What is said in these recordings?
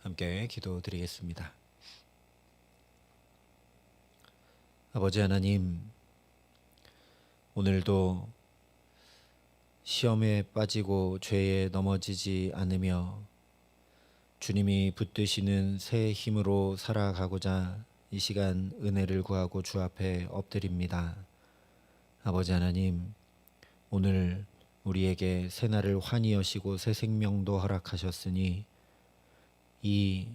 함께 기도드리겠습니다. 아버지 하나님, 오늘도 시험에 빠지고 죄에 넘어지지 않으며 주님이 붙드시는 새 힘으로 살아가고자 이 시간 은혜를 구하고 주 앞에 엎드립니다. 아버지 하나님, 오늘 우리에게 새날을 환히 여시고 새 생명도 허락하셨으니 이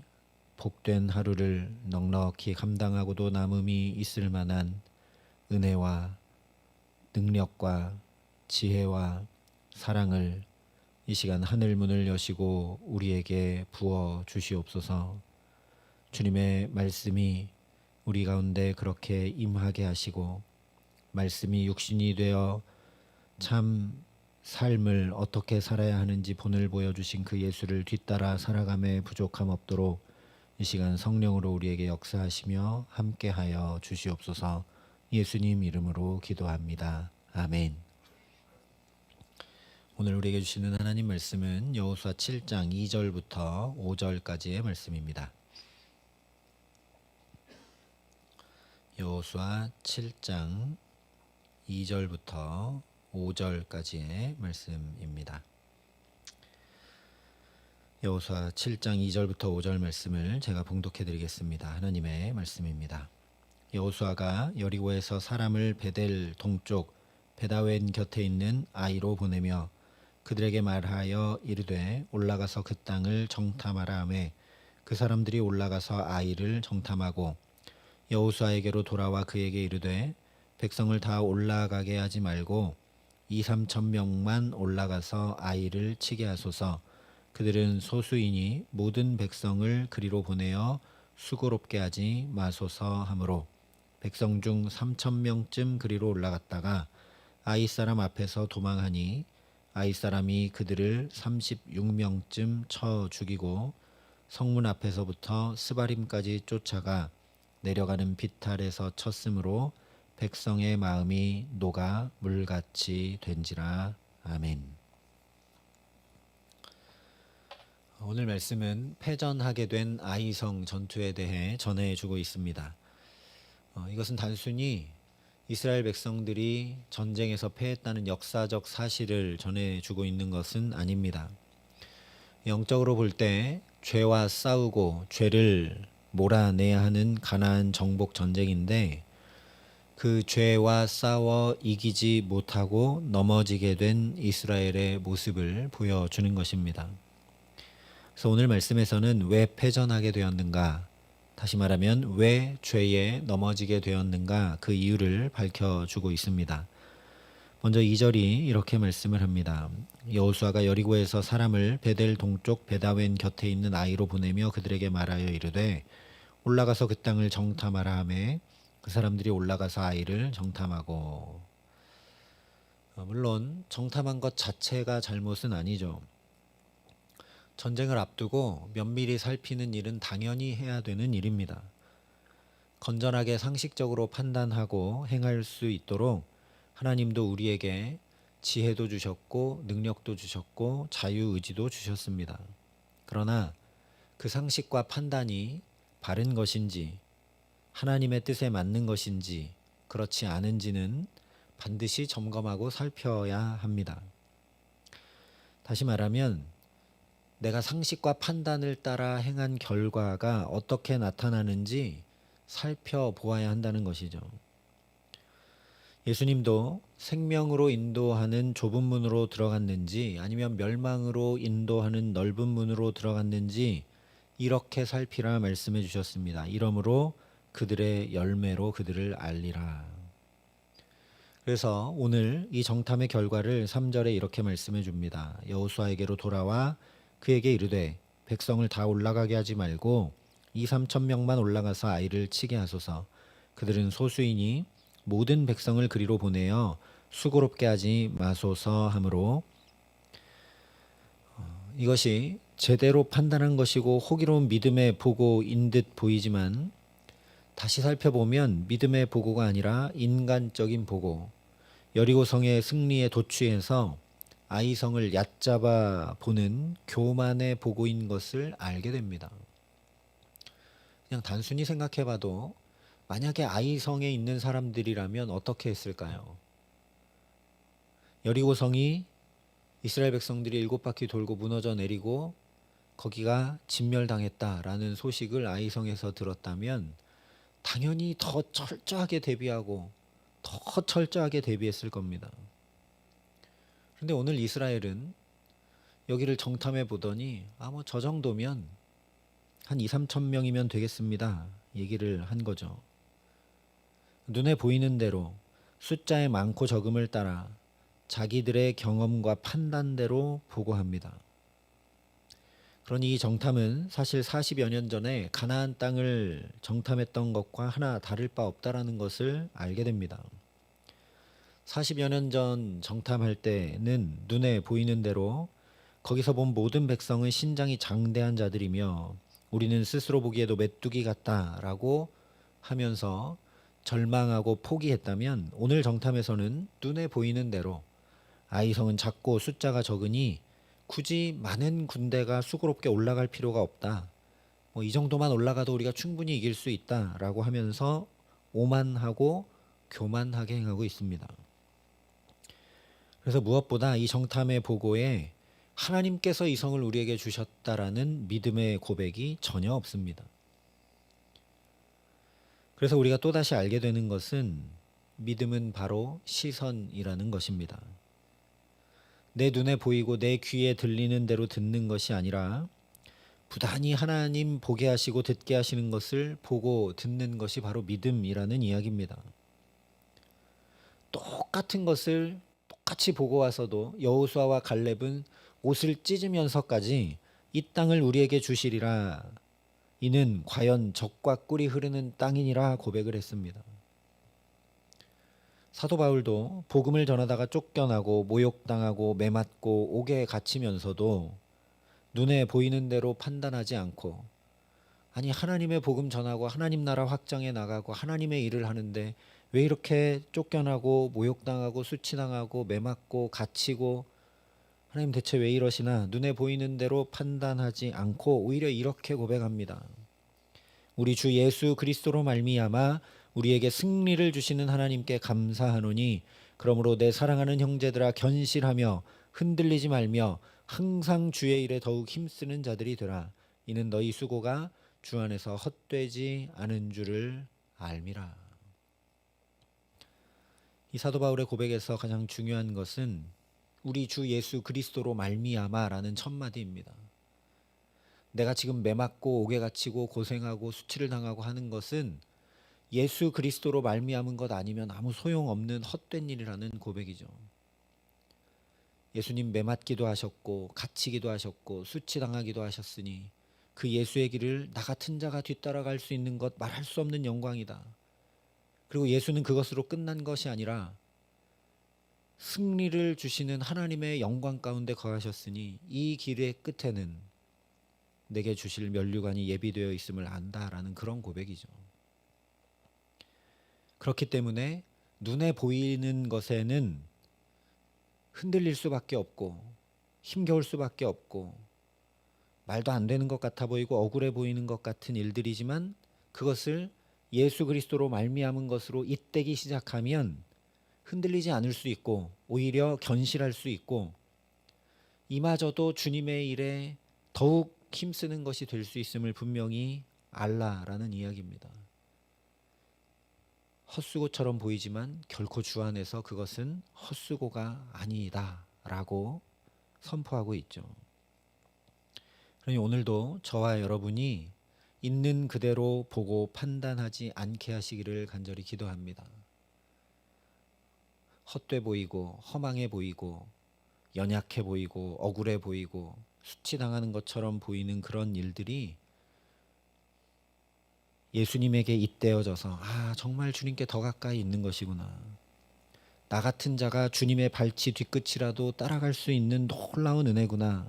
복된 하루를 넉넉히 감당하고도 남음이 있을 만한 은혜와 능력과 지혜와 사랑을 이 시간 하늘 문을 여시고 우리에게 부어 주시옵소서. 주님의 말씀이 우리 가운데 그렇게 임하게 하시고 말씀이 육신이 되어 참 삶을 어떻게 살아야 하는지 본을 보여주신 그 예수를 뒤따라 살아감에 부족함 없도록 이 시간 성령으로 우리에게 역사하시며 함께하여 주시옵소서. 예수님 이름으로 기도합니다. 아멘. 오늘 우리에게 주시는 하나님 말씀은 여호수아 7장 2절부터 5절까지의 말씀입니다. 여호수아 7장 2절부터 5절까지의 말씀입니다. 여호수아 7장 2절부터 5절 말씀을 제가 봉독해 드리겠습니다. 하나님의 말씀입니다. 여호수아가 여리고에서 사람을 베델 동쪽 베다웬 곁에 있는 아이로 보내며 그들에게 말하여 이르되 올라가서 그 땅을 정탐하라 하매 그 사람들이 올라가서 아이를 정탐하고 여호수아에게로 돌아와 그에게 이르되 백성을 다 올라가게 하지 말고 2-3천 명만 올라가서 아이를 치게 하소서. 그들은 소수이니 모든 백성을 그리로 보내어 수고롭게 하지 마소서 하므로 백성 중 3천 명쯤 그리로 올라갔다가 아이 사람 앞에서 도망하니 아이 사람이 그들을 36명쯤 쳐 죽이고 성문 앞에서부터 스바림까지 쫓아가 내려가는 비탈에서 쳤으므로 백성의 마음이 녹아 물같이 된지라. 아멘. 오늘 말씀은 패전하게 된 아이성 전투에 대해 전해주고 있습니다. 이것은 단순히 이스라엘 백성들이 전쟁에서 패했다는 역사적 사실을 전해주고 있는 것은 아닙니다. 영적으로 볼 때 죄와 싸우고 죄를 몰아내야 하는 가나안 정복 전쟁인데 그 죄와 싸워 이기지 못하고 넘어지게 된 이스라엘의 모습을 보여주는 것입니다. 그래서 오늘 말씀에서는 왜 패전하게 되었는가, 다시 말하면 왜 죄에 넘어지게 되었는가 그 이유를 밝혀주고 있습니다. 먼저 2절이 이렇게 말씀을 합니다. 여호수아가 여리고에서 사람을 베델 동쪽 베다웬 곁에 있는 아이로 보내며 그들에게 말하여 이르되 올라가서 그 땅을 정탐하라 하매 그 사람들이 올라가서 아이를 정탐하고. 물론 정탐한 것 자체가 잘못은 아니죠. 전쟁을 앞두고 면밀히 살피는 일은 당연히 해야 되는 일입니다. 건전하게 상식적으로 판단하고 행할 수 있도록 하나님도 우리에게 지혜도 주셨고 능력도 주셨고 자유의지도 주셨습니다. 그러나 그 상식과 판단이 바른 것인지 하나님의 뜻에 맞는 것인지 그렇지 않은지는 반드시 점검하고 살펴야 합니다. 다시 말하면 내가 상식과 판단을 따라 행한 결과가 어떻게 나타나는지 살펴보아야 한다는 것이죠. 예수님도 생명으로 인도하는 좁은 문으로 들어갔는지 아니면 멸망으로 인도하는 넓은 문으로 들어갔는지 이렇게 살피라 말씀해 주셨습니다. 이러므로 그들의 열매로 그들을 알리라. 그래서 오늘 이 정탐의 결과를 3절에 이렇게 말씀해 줍니다. 여호수아에게로 돌아와 그에게 이르되 백성을 다 올라가게 하지 말고 2-3천 명만 올라가서 아이를 치게 하소서. 그들은 소수이니 모든 백성을 그리로 보내어 수고롭게 하지 마소서 하므로. 이것이 제대로 판단한 것이고 호기로운 믿음의 보고인 듯 보이지만 다시 살펴보면 믿음의 보고가 아니라 인간적인 보고, 여리고성의 승리에 도취해서 아이성을 얕잡아 보는 교만의 보고인 것을 알게 됩니다. 그냥 단순히 생각해봐도 만약에 아이성에 있는 사람들이라면 어떻게 했을까요? 여리고성이 이스라엘 백성들이 7바퀴 돌고 무너져 내리고 거기가 진멸당했다라는 소식을 아이성에서 들었다면 당연히 더 철저하게 대비하고 더 철저하게 대비했을 겁니다. 그런데 오늘 이스라엘은 여기를 정탐해 보더니 뭐 저 정도면 한 2, 3천 명이면 되겠습니다. 얘기를 한 거죠. 눈에 보이는 대로 숫자의 많고 적음을 따라 자기들의 경험과 판단대로 보고합니다. 그러니 이 정탐은 사실 40여 년 전에 가나안 땅을 정탐했던 것과 하나 다를 바 없다라는 것을 알게 됩니다. 40여 년 전 정탐할 때는 눈에 보이는 대로 거기서 본 모든 백성은 신장이 장대한 자들이며 우리는 스스로 보기에도 메뚜기 같다라고 하면서 절망하고 포기했다면 오늘 정탐에서는 눈에 보이는 대로 아이성은 작고 숫자가 적으니 굳이 많은 군대가 수고롭게 올라갈 필요가 없다. 이 정도만 올라가도 우리가 충분히 이길 수 있다라고 하면서 오만하고 교만하게 행하고 있습니다. 그래서 무엇보다 이 정탐의 보고에 하나님께서 이 성을 우리에게 주셨다라는 믿음의 고백이 전혀 없습니다. 그래서 우리가 또다시 알게 되는 것은 믿음은 바로 시선이라는 것입니다. 내 눈에 보이고 내 귀에 들리는 대로 듣는 것이 아니라 부단히 하나님 보게 하시고 듣게 하시는 것을 보고 듣는 것이 바로 믿음이라는 이야기입니다. 똑같은 것을 똑같이 보고 와서도 여호수아와 갈렙은 옷을 찢으면서까지 이 땅을 우리에게 주시리라. 이는 과연 젖과 꿀이 흐르는 땅이니라 고백을 했습니다. 사도 바울도 복음을 전하다가 쫓겨나고 모욕당하고 매맞고 옥에 갇히면서도 눈에 보이는 대로 판단하지 않고 하나님의 복음 전하고 하나님 나라 확장해 나가고 하나님의 일을 하는데 왜 이렇게 쫓겨나고 모욕당하고 수치당하고 매맞고 갇히고 하나님 대체 왜 이러시나 눈에 보이는 대로 판단하지 않고 오히려 이렇게 고백합니다. 우리 주 예수 그리스도로 말미암아 우리에게 승리를 주시는 하나님께 감사하노니 그러므로 내 사랑하는 형제들아 견실하며 흔들리지 말며 항상 주의 일에 더욱 힘쓰는 자들이 되라. 이는 너희 수고가 주 안에서 헛되지 않은 줄을 알미라. 이 사도 바울의 고백에서 가장 중요한 것은 우리 주 예수 그리스도로 말미암아라는 첫 마디입니다. 내가 지금 매맞고 옥에 갇히고 고생하고 수치를 당하고 하는 것은 예수 그리스도로 말미암은 것 아니면 아무 소용없는 헛된 일이라는 고백이죠. 예수님 매맞기도 하셨고 갇히기도 하셨고 수치당하기도 하셨으니 그 예수의 길을 나 같은 자가 뒤따라갈 수 있는 것 말할 수 없는 영광이다. 그리고 예수는 그것으로 끝난 것이 아니라 승리를 주시는 하나님의 영광 가운데 거하셨으니 이 길의 끝에는 내게 주실 면류관이 예비되어 있음을 안다라는 그런 고백이죠. 그렇기 때문에 눈에 보이는 것에는 흔들릴 수밖에 없고 힘겨울 수밖에 없고 말도 안 되는 것 같아 보이고 억울해 보이는 것 같은 일들이지만 그것을 예수 그리스도로 말미암은 것으로 잇대기 시작하면 흔들리지 않을 수 있고 오히려 견실할 수 있고 이마저도 주님의 일에 더욱 힘쓰는 것이 될 수 있음을 분명히 알라라는 이야기입니다. 헛수고처럼 보이지만 결코 주 안에서 그것은 헛수고가 아니다라고 선포하고 있죠. 그러니 오늘도 저와 여러분이 있는 그대로 보고 판단하지 않게 하시기를 간절히 기도합니다. 헛돼 보이고 허망해 보이고 연약해 보이고 억울해 보이고 수치당하는 것처럼 보이는 그런 일들이 예수님에게 잇대어져서 정말 주님께 더 가까이 있는 것이구나. 나 같은 자가 주님의 발치 뒤끝이라도 따라갈 수 있는 놀라운 은혜구나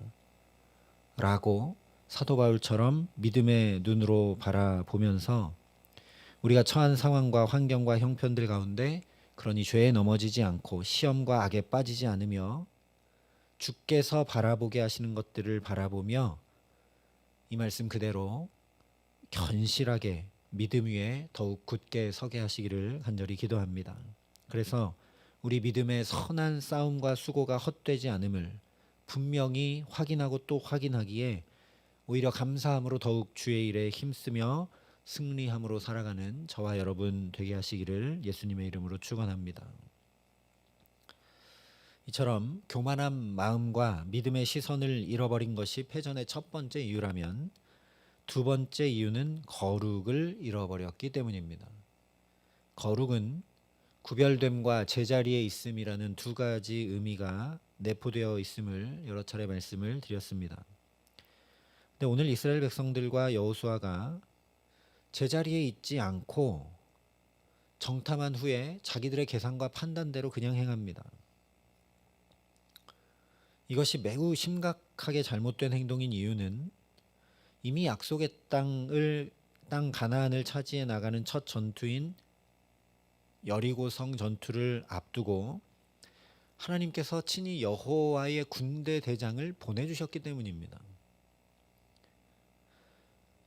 라고 사도 바울처럼 믿음의 눈으로 바라보면서 우리가 처한 상황과 환경과 형편들 가운데 그러니 죄에 넘어지지 않고 시험과 악에 빠지지 않으며 주께서 바라보게 하시는 것들을 바라보며 이 말씀 그대로 견실하게 믿음 위에 더욱 굳게 서게 하시기를 간절히 기도합니다. 그래서 우리 믿음의 선한 싸움과 수고가 헛되지 않음을 분명히 확인하고 또 확인하기에 오히려 감사함으로 더욱 주의 일에 힘쓰며 승리함으로 살아가는 저와 여러분 되게 하시기를 예수님의 이름으로 축원합니다. 이처럼 교만한 마음과 믿음의 시선을 잃어버린 것이 패전의 첫 번째 이유라면 두 번째 이유는 거룩을 잃어버렸기 때문입니다. 거룩은 구별됨과 제자리에 있음이라는 두 가지 의미가 내포되어 있음을 여러 차례 말씀을 드렸습니다. 근데 오늘 이스라엘 백성들과 여호수아가 제자리에 있지 않고 정탐한 후에 자기들의 계산과 판단대로 그냥 행합니다. 이것이 매우 심각하게 잘못된 행동인 이유는 이미 약속의 땅 가나안을 차지해 나가는 첫 전투인 여리고성 전투를 앞두고 하나님께서 친히 여호와의 군대 대장을 보내주셨기 때문입니다.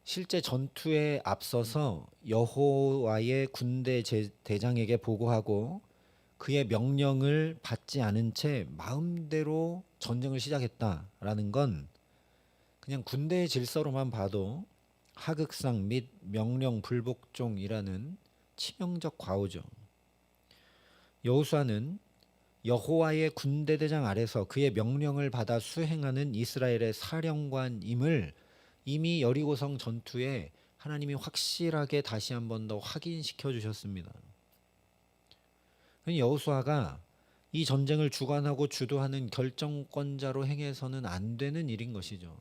실제 전투에 앞서서 여호와의 군대 대장에게 보고하고 그의 명령을 받지 않은 채 마음대로 전쟁을 시작했다라는 건 그냥 군대의 질서로만 봐도 하극상 및 명령 불복종이라는 치명적 과오죠. 여호수아는 여호와의 군대 대장 아래서 그의 명령을 받아 수행하는 이스라엘의 사령관임을 이미 여리고성 전투에 하나님이 확실하게 다시 한 번 더 확인시켜 주셨습니다. 여호수아가 이 전쟁을 주관하고 주도하는 결정권자로 행해서는 안 되는 일인 것이죠.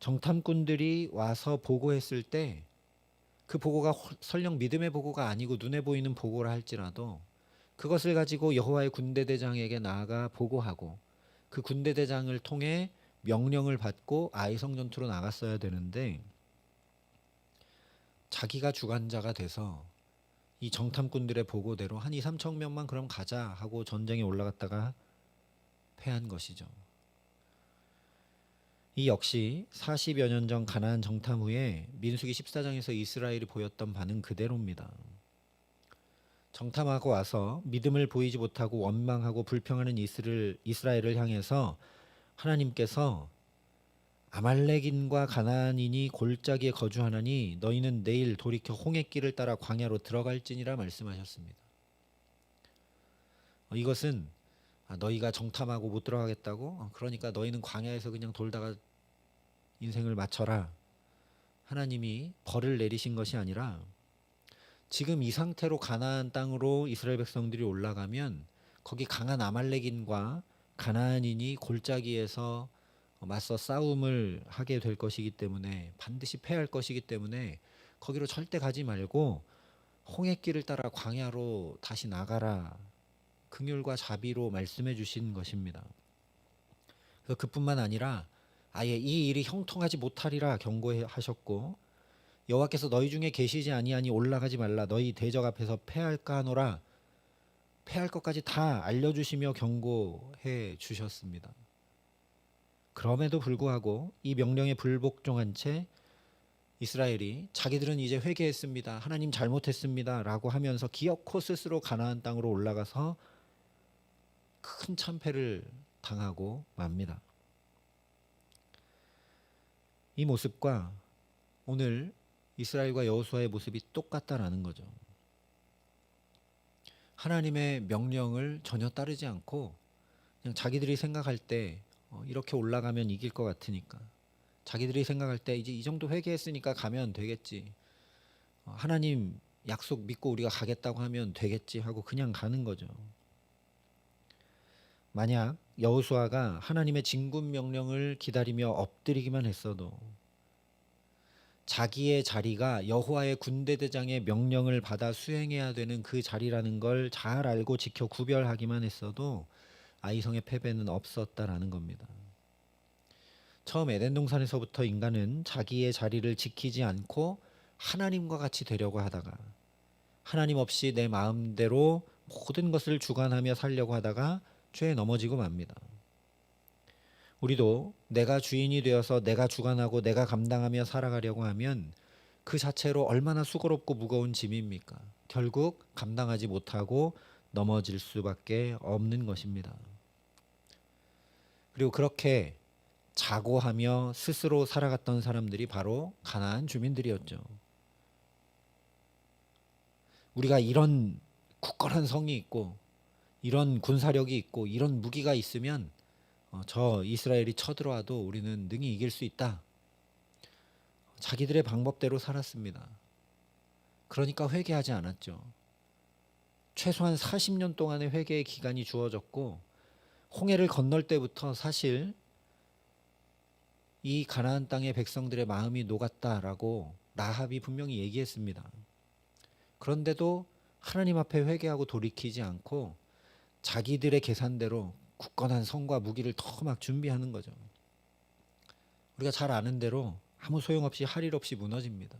정탐꾼들이 와서 보고했을 때 그 보고가 설령 믿음의 보고가 아니고 눈에 보이는 보고라 할지라도 그것을 가지고 여호와의 군대 대장에게 나아가 보고하고 그 군대 대장을 통해 명령을 받고 아이성 전투로 나갔어야 되는데 자기가 주관자가 돼서 이 정탐꾼들의 보고대로 한 2, 3천 명만 그럼 가자 하고 전쟁에 올라갔다가 패한 것이죠. 이 역시 40여 년 전 가나안 정탐 후에 민수기 14장에서 이스라엘이 보였던 바는 그대로입니다. 정탐하고 와서 믿음을 보이지 못하고 원망하고 불평하는 이스라엘을 향해서 하나님께서 아말렉인과 가나안인이 골짜기에 거주하나니 너희는 내일 돌이켜 홍해 길을 따라 광야로 들어갈지니라 말씀하셨습니다. 이것은 너희가 정탐하고 못 들어가겠다고? 그러니까 너희는 광야에서 그냥 돌다가 인생을 마쳐라. 하나님이 벌을 내리신 것이 아니라 지금 이 상태로 가나안 땅으로 이스라엘 백성들이 올라가면 거기 강한 아말렉인과 가나안인이 골짜기에서 맞서 싸움을 하게 될 것이기 때문에 반드시 패할 것이기 때문에 거기로 절대 가지 말고 홍해길을 따라 광야로 다시 나가라. 긍휼과 자비로 말씀해 주신 것입니다. 그래서 그뿐만 아니라 아예 이 일이 형통하지 못하리라 경고하셨고 여호와께서 너희 중에 계시지 아니하니 올라가지 말라. 너희 대적 앞에서 패할까 하노라. 패할 것까지 다 알려주시며 경고해 주셨습니다. 그럼에도 불구하고 이 명령에 불복종한 채 이스라엘이 자기들은 이제 회개했습니다. 하나님 잘못했습니다. 라고 하면서 기어코 스스로 가나안 땅으로 올라가서 큰 참패를 당하고 맙니다. 이 모습과 오늘 이스라엘과 여호수아의 모습이 똑같다라는 거죠. 하나님의 명령을 전혀 따르지 않고 그냥 자기들이 생각할 때 이렇게 올라가면 이길 것 같으니까 자기들이 생각할 때 이제 이 정도 회개했으니까 가면 되겠지. 하나님 약속 믿고 우리가 가겠다고 하면 되겠지 하고 그냥 가는 거죠. 만약 여호수아가 하나님의 진군 명령을 기다리며 엎드리기만 했어도 자기의 자리가 여호와의 군대 대장의 명령을 받아 수행해야 되는 그 자리라는 걸 잘 알고 지켜 구별하기만 했어도 아이성의 패배는 없었다라는 겁니다. 처음 에덴 동산에서부터 인간은 자기의 자리를 지키지 않고 하나님과 같이 되려고 하다가 하나님 없이 내 마음대로 모든 것을 주관하며 살려고 하다가 죄에 넘어지고 맙니다. 우리도 내가 주인이 되어서 내가 주관하고 내가 감당하며 살아가려고 하면 그 자체로 얼마나 수고롭고 무거운 짐입니까? 결국 감당하지 못하고 넘어질 수밖에 없는 것입니다. 그리고 그렇게 자고하며 스스로 살아갔던 사람들이 바로 가나안 주민들이었죠. 우리가 이런 굳건한 성이 있고 이런 군사력이 있고 이런 무기가 있으면 저 이스라엘이 쳐들어와도 우리는 능히 이길 수 있다. 자기들의 방법대로 살았습니다. 그러니까 회개하지 않았죠. 최소한 40년 동안의 회개의 기간이 주어졌고 홍해를 건널 때부터 사실 이 가나안 땅의 백성들의 마음이 녹았다라고 라합이 분명히 얘기했습니다. 그런데도 하나님 앞에 회개하고 돌이키지 않고 자기들의 계산대로 굳건한 성과 무기를 더 막 준비하는 거죠. 우리가 잘 아는 대로 아무 소용없이 할 일 없이 무너집니다.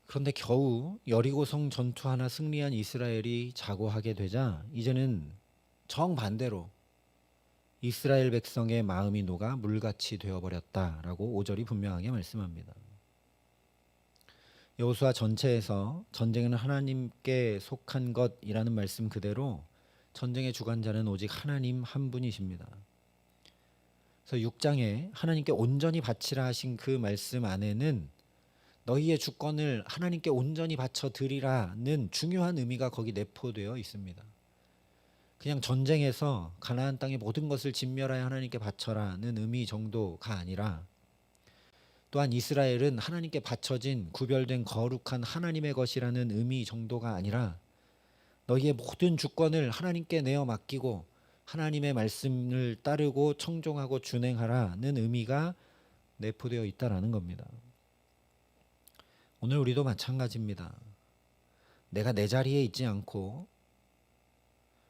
그런데 겨우 여리고성 전투 하나 승리한 이스라엘이 자고하게 되자 이제는 정반대로 이스라엘 백성의 마음이 녹아 물같이 되어버렸다라고 5절이 분명하게 말씀합니다. 여호수아 전체에서 전쟁은 하나님께 속한 것이라는 말씀 그대로 전쟁의 주관자는 오직 하나님 한 분이십니다. 그래서 6장에 하나님께 온전히 바치라 하신 그 말씀 안에는 너희의 주권을 하나님께 온전히 바쳐 드리라는 중요한 의미가 거기 내포되어 있습니다. 그냥 전쟁에서 가나안 땅의 모든 것을 진멸하여 하나님께 바쳐라는 의미 정도가 아니라 또한 이스라엘은 하나님께 바쳐진 구별된 거룩한 하나님의 것이라는 의미 정도가 아니라 너희의 모든 주권을 하나님께 내어 맡기고 하나님의 말씀을 따르고 청종하고 준행하라는 의미가 내포되어 있다라는 겁니다. 오늘 우리도 마찬가지입니다. 내가 내 자리에 있지 않고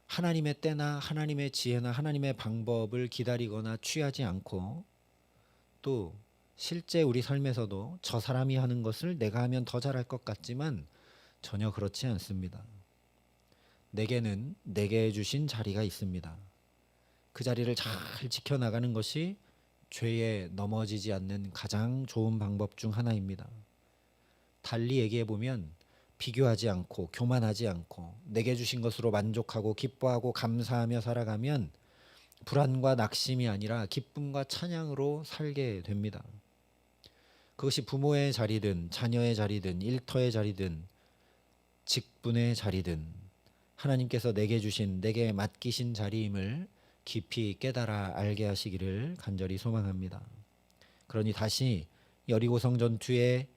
하나님의 때나 하나님의 지혜나 하나님의 방법을 기다리거나 취하지 않고 또 실제 우리 삶에서도 저 사람이 하는 것을 내가 하면 더 잘할 것 같지만 전혀 그렇지 않습니다. 내게는 내게 주신 자리가 있습니다. 그 자리를 잘 지켜나가는 것이 죄에 넘어지지 않는 가장 좋은 방법 중 하나입니다. 달리 얘기해 보면 비교하지 않고 교만하지 않고 내게 주신 것으로 만족하고 기뻐하고 감사하며 살아가면 불안과 낙심이 아니라 기쁨과 찬양으로 살게 됩니다. 그것이 부모의 자리든 자녀의 자리든 일터의 자리든 직분의 자리든 하나님께서 내게 주신 내게 맡기신 자리임을 깊이 깨달아 알게 하시기를 간절히 소망합니다. 그러니 다시 여리고성 전투에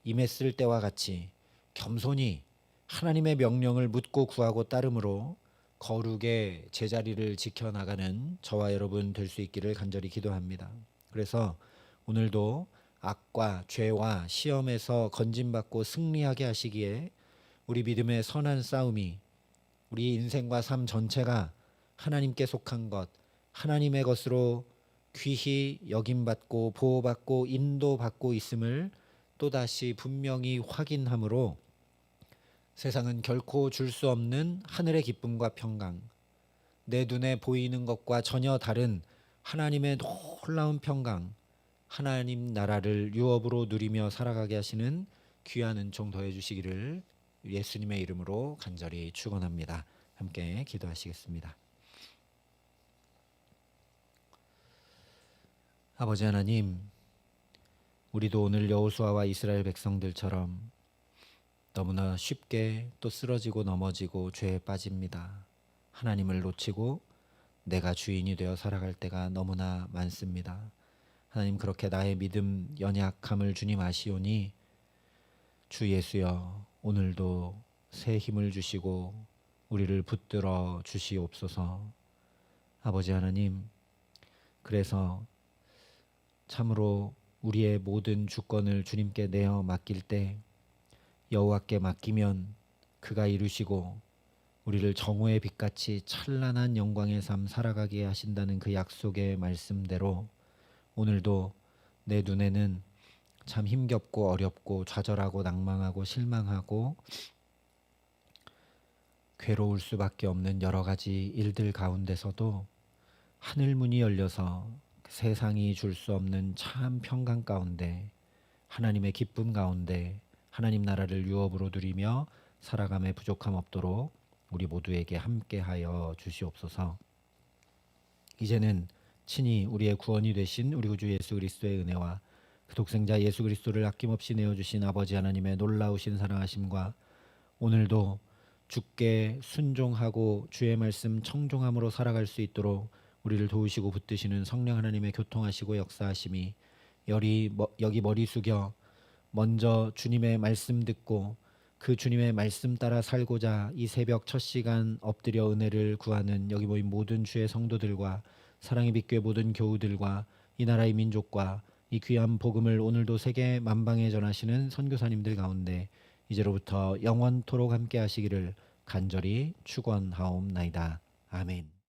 임했을 때와 같이 겸손히 하나님의 명령을 묻고 구하고 따름으로 거룩의 제자리를 지켜나가는 저와 여러분 될 수 있기를 간절히 기도합니다. 그래서 오늘도 악과 죄와 시험에서 건짐받고 승리하게 하시기에 우리 믿음의 선한 싸움이 우리 인생과 삶 전체가 하나님께 속한 것, 하나님의 것으로 귀히 여김받고 보호받고 인도받고 있음을 또다시 분명히 확인함으로 세상은 결코 줄 수 없는 하늘의 기쁨과 평강, 내 눈에 보이는 것과 전혀 다른 하나님의 놀라운 평강, 하나님 나라를 유업으로 누리며 살아가게 하시는 귀한 은총 더해 주시기를 예수님의 이름으로 간절히 축원합니다. 함께 기도하시겠습니다. 아버지 하나님, 우리도 오늘 여호수아와 이스라엘 백성들처럼 너무나 쉽게 또 쓰러지고 넘어지고 죄에 빠집니다. 하나님을 놓치고 내가 주인이 되어 살아갈 때가 너무나 많습니다. 하나님, 그렇게 나의 믿음 연약함을 주님 아시오니 주 예수여, 오늘도 새 힘을 주시고 우리를 붙들어 주시옵소서. 아버지 하나님, 그래서 참으로 우리의 모든 주권을 주님께 내어 맡길 때 여호와께 맡기면 그가 이루시고 우리를 정오의 빛같이 찬란한 영광의 삶 살아가게 하신다는 그 약속의 말씀대로 오늘도 내 눈에는 참 힘겹고 어렵고 좌절하고 낭망하고 실망하고 괴로울 수밖에 없는 여러 가지 일들 가운데서도 하늘 문이 열려서 세상이 줄 수 없는 참 평강 가운데, 하나님의 기쁨 가운데 하나님 나라를 유업으로 누리며 살아감에 부족함 없도록 우리 모두에게 함께하여 주시옵소서. 이제는 친히 우리의 구원이 되신 우리 구주 예수 그리스도의 은혜와 그 독생자 예수 그리스도를 아낌없이 내어주신 아버지 하나님의 놀라우신 사랑하심과 오늘도 주께 순종하고 주의 말씀 청종함으로 살아갈 수 있도록 우리를 도우시고 붙드시는 성령 하나님의 교통하시고 역사하심이 여기 머리 숙여 먼저 주님의 말씀 듣고 그 주님의 말씀 따라 살고자 이 새벽 첫 시간 엎드려 은혜를 구하는 여기 모인 모든 주의 성도들과 사랑의 빛교회 모든 교우들과 이 나라의 민족과 이 귀한 복음을 오늘도 세계 만방에 전하시는 선교사님들 가운데 이제로부터 영원토록 함께 하시기를 간절히 축원하옵나이다. 아멘.